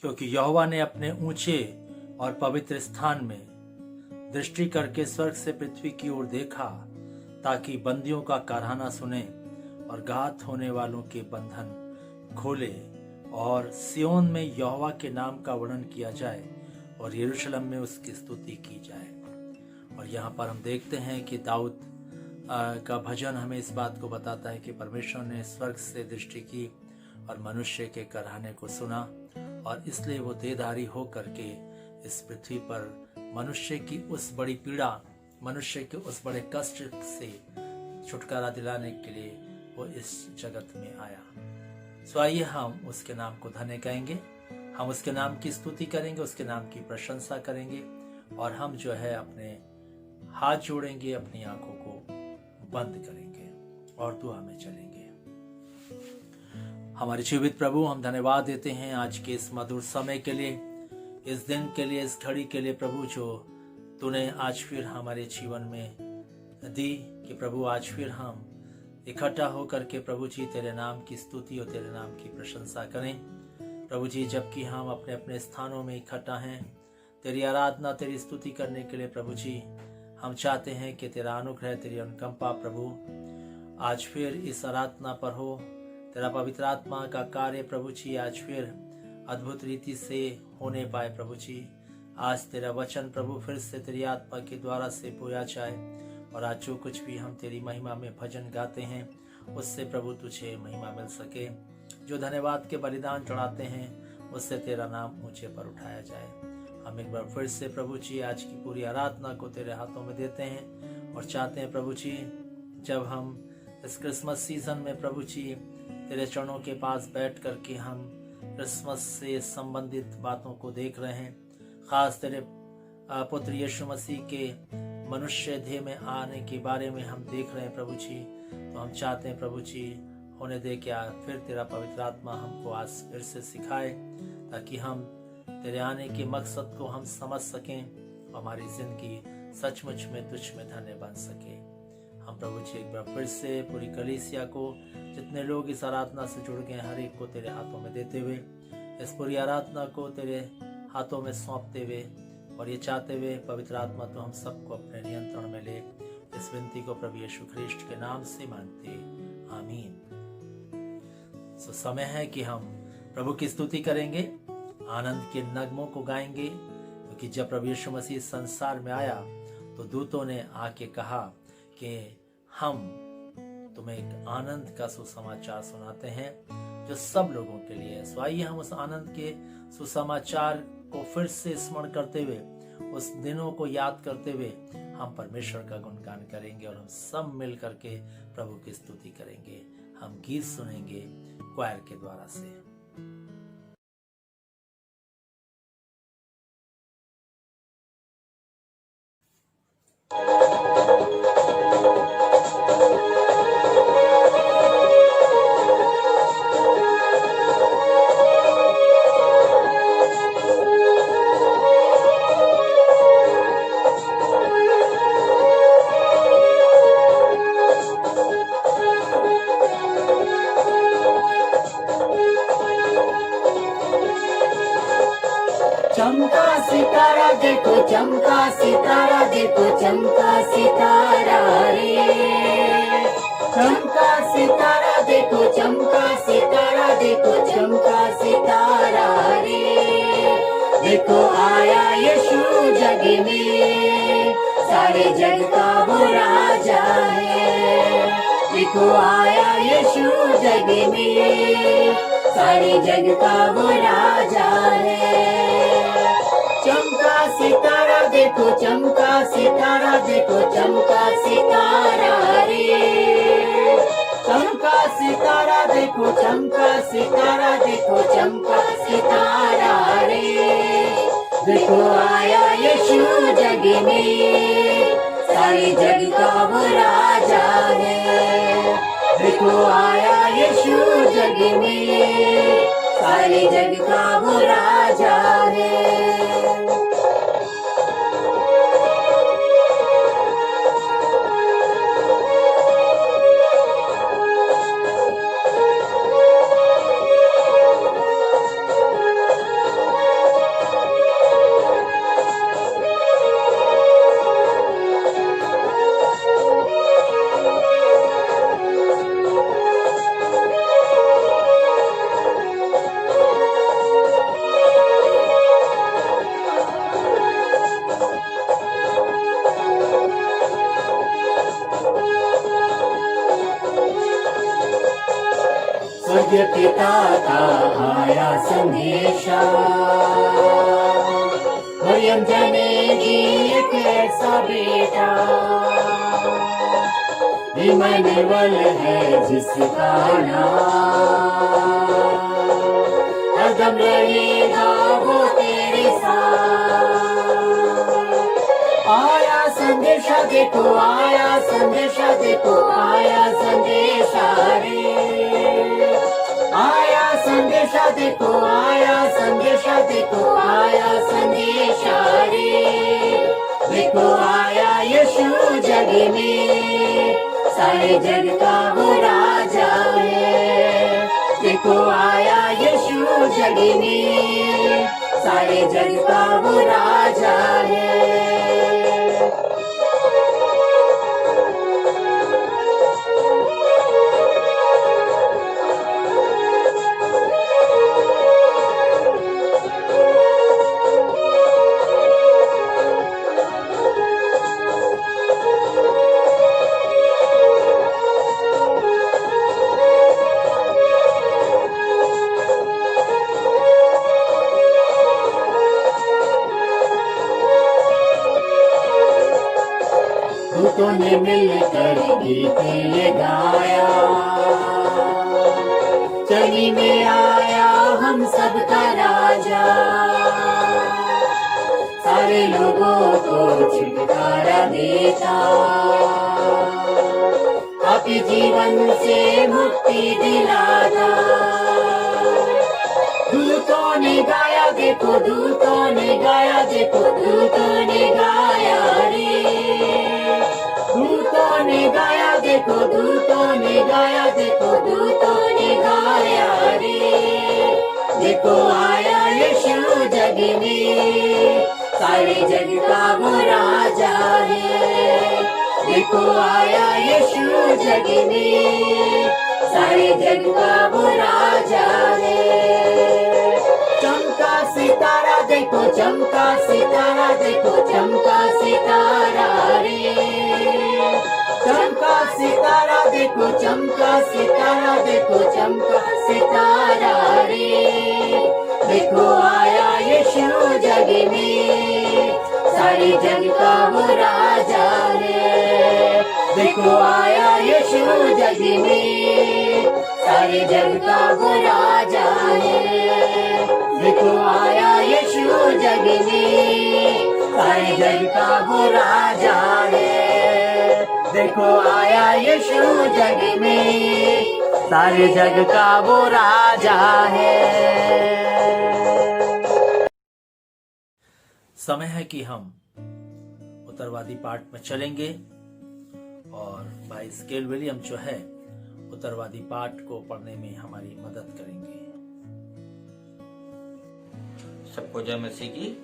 क्योंकि यहोवा ने अपने ऊंचे और पवित्र स्थान में दृष्टि करके स्वर्ग से पृथ्वी की ओर देखा, ताकि बंदियों का कराहना सुने और घात होने वालों के बंधन खोले, और सियोन में यहोवा के नाम का वर्णन किया जाए और यरूशलेम में उसकी स्तुति की जाए। और यहाँ पर हम देखते हैं कि दाऊद का भजन हमें इस बात को बताता है कि परमेश्वर ने स्वर्ग से दृष्टि की और मनुष्य के कराहने को सुना, और इसलिए वो देहधारी हो करके इस पृथ्वी पर मनुष्य की उस बड़ी पीड़ा, मनुष्य के उस बड़े कष्ट से छुटकारा दिलाने के लिए वो इस जगत में आया। सो आइए हम उसके नाम को धन्य कहेंगे, हम उसके नाम की स्तुति करेंगे, उसके नाम की प्रशंसा करेंगे, और हम जो है अपने हाथ जोड़ेंगे, अपनी आंखों को बंद करेंगे और दुआ में चलेंगे। हमारे जीवित प्रभु, हम धन्यवाद देते हैं आज के इस मधुर समय के लिए, इस दिन के लिए, इस घड़ी के लिए प्रभु, जो तूने आज फिर हमारे जीवन में दी कि प्रभु आज फिर हम इकट्ठा होकर के प्रभु जी तेरे नाम की स्तुति और तेरे नाम की प्रशंसा करें। प्रभु जी, जबकि हम अपने अपने स्थानों में इकट्ठा हैं तेरी आराधना, तेरी स्तुति करने के लिए प्रभु जी, हम चाहते हैं कि तेरा अनुग्रह, तेरी अनुकंपा प्रभु आज फिर इस आराधना पर हो, तेरा पवित्र आत्मा का कार्य प्रभु जी आज फिर अद्भुत रीति से होने पाए प्रभु जी। आज तेरा वचन प्रभु फिर से तेरी आत्मा के द्वारा से बोया जाए और आज जो कुछ भी हम तेरी महिमा में भजन गाते हैं उससे प्रभु तुझे महिमा मिल सके। जो धन्यवाद के बलिदान चढ़ाते हैं उससे तेरा नाम ऊंचे पर उठाया जाए। हम एक बार फिर से प्रभु जी आज की पूरी आराधना को तेरे हाथों में देते हैं और चाहते हैं प्रभु जी जब हम इस क्रिसमस सीजन में प्रभु जी तेरे चरणों के पास बैठ करके हम क्रिसमस से संबंधित बातों को देख रहे हैं, खास तेरे पुत्र यीशु मसीह के मनुष्य देह में आने के बारे में हम देख रहे हैं प्रभु जी। तो हम चाहते हैं प्रभु जी होने दे क्या फिर तेरा पवित्र आत्मा हमको आज फिर से सिखाए ताकि हम तेरे आने के मकसद को हम समझ सकें और हमारी जिंदगी सचमुच में तुझ में धन्य बन सके। हम प्रभु जी एक बार फिर से पूरी कलीसिया को जितने लोग इस आराधना से जुड़ गए हर एक को तेरे हाथों में देते हुए इस पूरी आराधना को तेरे हाथों में सौंपते हुए और ये चाहते हुए पवित्र आत्मा तो हम सबको अपने नियंत्रण में ले, इस विनती को प्रभु यीशु ख्रिस्ट के नाम से मांगते आमीन। सो समय है कि हम प्रभु की स्तुति करेंगे, आनंद के नगमों को गाएंगे, क्योंकि जब प्रभु यीशु मसीह संसार में आया तो दूतों ने आके कहा कि हम तुम्हें एक आनंद का सुसमाचार सुनाते हैं जो सब लोगों के लिए है। सो आइए हम उस आनंद के सुसमाचार को फिर से स्मरण करते हुए उस दिनों को याद करते हुए हम परमेश्वर का गुणगान करेंगे और हम सब मिल करके प्रभु की स्तुति करेंगे। हम गीत सुनेंगे क्वायर के द्वारा से। चमका सितारा देखो, चमका सितारा देखो, चमका सितारा रे। चमका सितारा देखो, चमका सितारा देखो, चमका सितारा रे। देखो आया यीशु जग में, सारे जग का वो राजा है। देखो आया यीशु जग में, सारे जग का वो राजा है। चमका सितारा देखो, चमका सितारा देखो, चमका सितारा रे। चमका सितारा देखो, चमका सितारा देखो, चमका सितारा रे। देखो आया यीशु जग में, सारे जग का वो राजा है। देखो आया यीशु जग में, सारे जग का वो राजा है। स्वर्ग पिता का आया संदेशा, मरियम जनेगी एक ऐसा बेटा। इमनुएल है जिसका नाम, हरदम रहेगा वो तेरे साथ। आया संदेशा देखो, आया संदेशा देखो, आया संदेशा रे। आया संदेशा देखो, आया संदेशा देखो, आया संदेशा रे। देखो आया यीशु जग में, सारे जग का वो राजा है। देखो आया यीशु जग में, सारे जग का वो राजा है। ने मिलकर गीत ये गाया, चली में आया हम सबका राजा, सारे लोगों को छुटकारा देता, पापी जीवन से मुक्ति दिलाता। दूतों ने गाया देखो, दूतों ने गाया देखो, दूतों ने गाया रे, दूतों ने गाया देखो, दूतों ने गाया देखो, दूतों ने गाया रे। देखो आया यीशु जग में, सारे जग का वो राजा है। देखो आया यीशु जग में, सारे जग का वो राजा है। चमका सितारा देखो, चमका सितारा देखो, चमका सितारा रे, चमका सितारा देखो, चमका सितारा देखो, चमका सितारा रे। देखो आया यीशु जग में, सारे जग का वो राजा है। देखो आया यीशु जग में, सारे जग का वो राजा है। देखो आया यीशु जग में, सारे जग का वो राजा है। देखो आया यीशु जग में, सारे जग का वो राजा है। समय है कि हम उत्तरवादी पाठ में चलेंगे और भाई स्केल विलियम जो है उत्तरवादी पाठ को पढ़ने में हमारी मदद करेंगे। सबको जय मसीह की।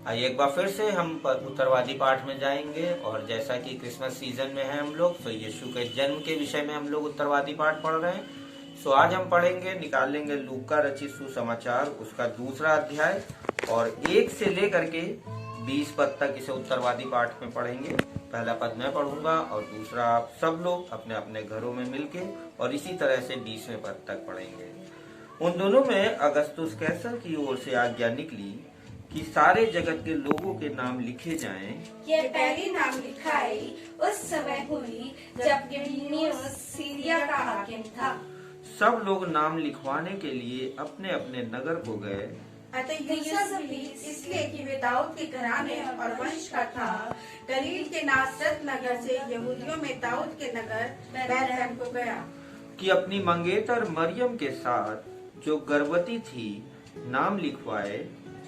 आइए एक बार फिर से हम उत्तरवादी पाठ में जाएंगे और जैसा कि क्रिसमस सीजन में है हम लोग, तो यीशु के जन्म के विषय में हम लोग उत्तरवादी पाठ पढ़ रहे हैं। सो आज हम पढ़ेंगे, निकाल लेंगे लूका रचित सुसमाचार उसका 2 अध्याय और 1 से लेकर के 20 पद तक इसे उत्तरवादी पाठ में पढ़ेंगे। पहला पद मैं पढ़ूंगा और दूसरा आप सब लोग अपने अपने घरों में मिलके और इसी तरह से 20वें पद तक पढ़ेंगे। उन दोनों में अगस्तुस कैसर की ओर से आज्ञा निकली कि सारे जगत के लोगों के नाम लिखे जाएं। ये पहली नाम लिखाई उस समय हुई जब क्विरिनियुस सीरिया का हाकिम था। सब लोग नाम लिखवाने के लिए अपने अपने नगर को गए। अतः यूसुफ भी इसलिए कि वे दाऊद के घराने और वंश का था, गलील के नासरत नगर से यहूदियों में दाऊद के नगर बैतलहम को गया कि अपनी मंगेतर मरियम के साथ जो गर्भवती थी नाम लिखवाए।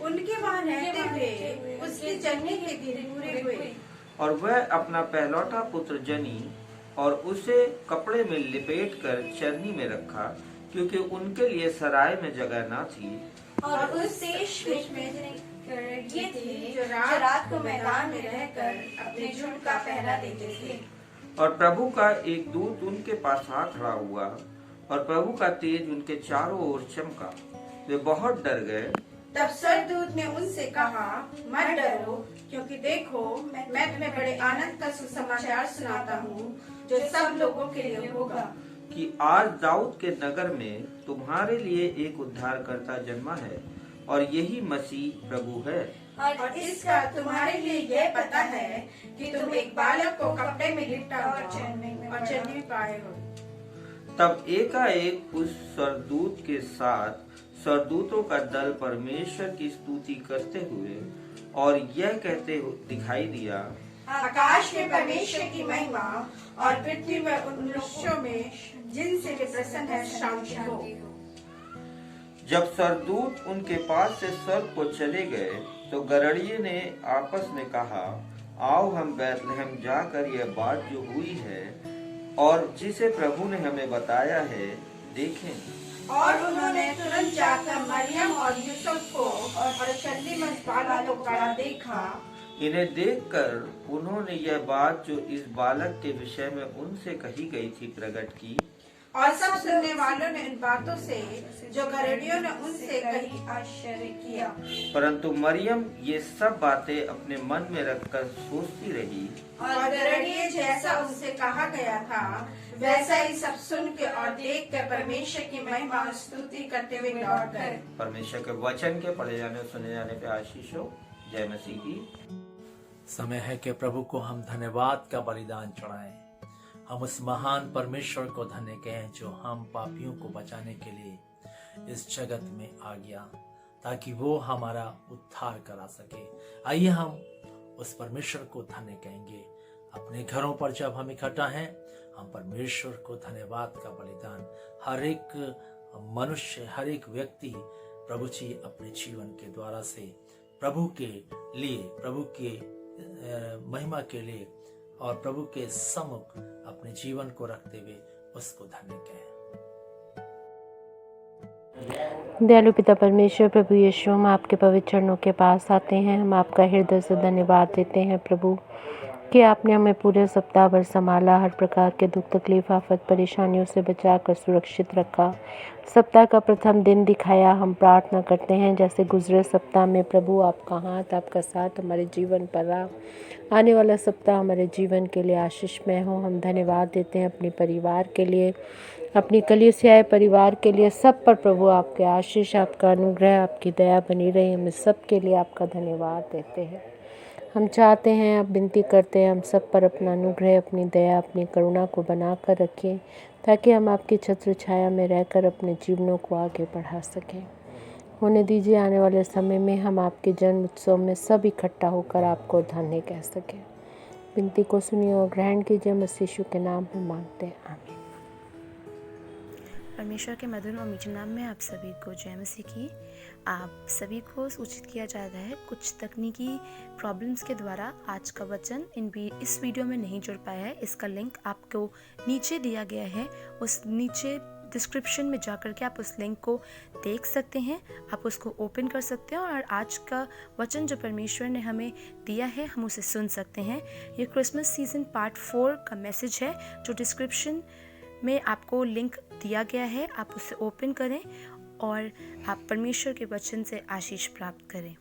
उनके वहाँ रहते हुए उसके जन्म के दिन पूरे हुए और वह अपना पहलौठा पुत्र जनी और उसे कपड़े में लिपेट कर चरनी में रखा, क्योंकि उनके लिए सराय में जगह न थी। और उस देश में ये थे जो रात को मैदान में रहकर अपने झुंड का पहरा देते थे। और प्रभु का एक दूत उनके पास आ खड़ा हुआ और प्रभु का तेज उनके चारों ओर चमका, वे बहुत डर गए। तब स्वर्गदूत ने उनसे कहा, मत डरो, क्योंकि देखो मैं तुम्हें बड़े आनंद का सुसमाचार सुनाता हूँ जो सब लोगों के लिए होगा, कि आज दाऊद के नगर में तुम्हारे लिए एक उद्धारकर्ता जन्मा है और यही मसीह प्रभु है। और इसका तुम्हारे लिए यह पता है कि तुम एक बालक को कपड़े में लिपटा और चरनी में पाए हो। तब एकाएक उस स्वर्गदूत के साथ स्वर्गदूतों का दल परमेश्वर की स्तुति करते हुए और यह कहते दिखाई दिया, आकाश में परमेश्वर की महिमा और पृथ्वी में उन मनुष्यों में जिनसे वे प्रसन्न है शांति हो। जब स्वर्गदूत उनके पास से स्वर्ग को चले गए तो गरड़िए ने आपस में कहा, आओ हम बैतलहम जाकर यह बात जो हुई है और जिसे प्रभु ने हमें बताया है देखें। और उन्होंने तुरंत जाकर मरियम और यूसुफ को और चंदी में बालक को खड़ा देखा। इन्हें देखकर उन्होंने यह बात जो इस बालक के विषय में उनसे कही गई थी प्रकट की। और सब सुनने वालों ने इन बातों से जो गरड़ियों ने उनसे कही आश्चर्य किया। परंतु मरियम ये सब बातें अपने मन में रखकर सोचती रही। और गरड़िए जैसा उनसे कहा गया था वैसा ही सब सुन के और देख कर परमेश्वर की महिमा और स्तुति करते हुए लौट गए। परमेश्वर के वचन के पढ़े जाने और सुने जाने पे आशीष हो। जय मसीह की। समय है कि प्रभु को हम धन्यवाद का बलिदान चढ़ाएं। हम उस महान परमेश्वर को धन्य कहें जो हम पापियों को बचाने के लिए इस जगत में आ गया ताकि वो हमारा उद्धार करा सके। आइए हम उस परमेश्वर को धन्य कहेंगे। अपने घरों पर जब हम इकट्ठा हैं, हम परमेश्वर को धन्यवाद का बलिदान, हर एक मनुष्य, हर एक व्यक्ति प्रभु जी अपने जीवन के द्वारा से प्रभु के लिए, प्रभु के महिमा के लिए और प्रभु के सम्मुख अपने जीवन को रखते हुए उसको धन्य कहें। दयालु पिता परमेश्वर, प्रभु यीशु, हम आपके पवित्र चरणों के पास आते हैं। हम आपका हृदय से धन्यवाद देते हैं प्रभु कि आपने हमें पूरे सप्ताह भर संभाला, हर प्रकार के दुख, तकलीफ, आफत, परेशानियों से बचाकर सुरक्षित रखा। सप्ताह का प्रथम दिन दिखाया। हम प्रार्थना करते हैं जैसे गुजरे सप्ताह में प्रभु आपका हाथ, आपका साथ हमारे जीवन पर रहा। आने वाला सप्ताह हमारे जीवन के लिए आशीषमय हो। हम धन्यवाद देते हैं अपने परिवार के लिए, अपनी कलीसियाए परिवार के लिए, सब पर प्रभु आपके आशीष, आपका अनुग्रह, आपकी दया बनी रही। हम सब के लिए आपका धन्यवाद देते हैं। हम चाहते हैं, आप विनती करते हैं, हम सब पर अपना अनुग्रह, अपनी दया, अपनी करुणा को बना कर रखें ताकि हम आपकी छत्र छाया में रहकर अपने जीवनों को आगे बढ़ा सकें। होने दीजिए आने वाले समय में हम आपके जन्म उत्सव में सब इकट्ठा होकर आपको धन्य कह सकें। विनती को सुनिए और ग्रहण कीजिए। मसीह यीशु के नाम में मांगते हैं, आमीन। परमेश्वर के मधुर और मीठे नाम में आप सभी को जय मसीह की। आप सभी को सूचित किया जाता है कुछ तकनीकी प्रॉब्लम्स के द्वारा आज का वचन इस वीडियो में नहीं जुड़ पाया है। इसका लिंक आपको नीचे दिया गया है, उस नीचे डिस्क्रिप्शन में जाकर के आप उस लिंक को देख सकते हैं, आप उसको ओपन कर सकते हैं और आज का वचन जो परमेश्वर ने हमें दिया है हम उसे सुन सकते हैं। ये क्रिसमस सीजन पार्ट 4 का मैसेज है जो डिस्क्रिप्शन में आपको लिंक दिया गया है। आप उसे ओपन करें और आप परमेश्वर के वचन से आशीष प्राप्त करें।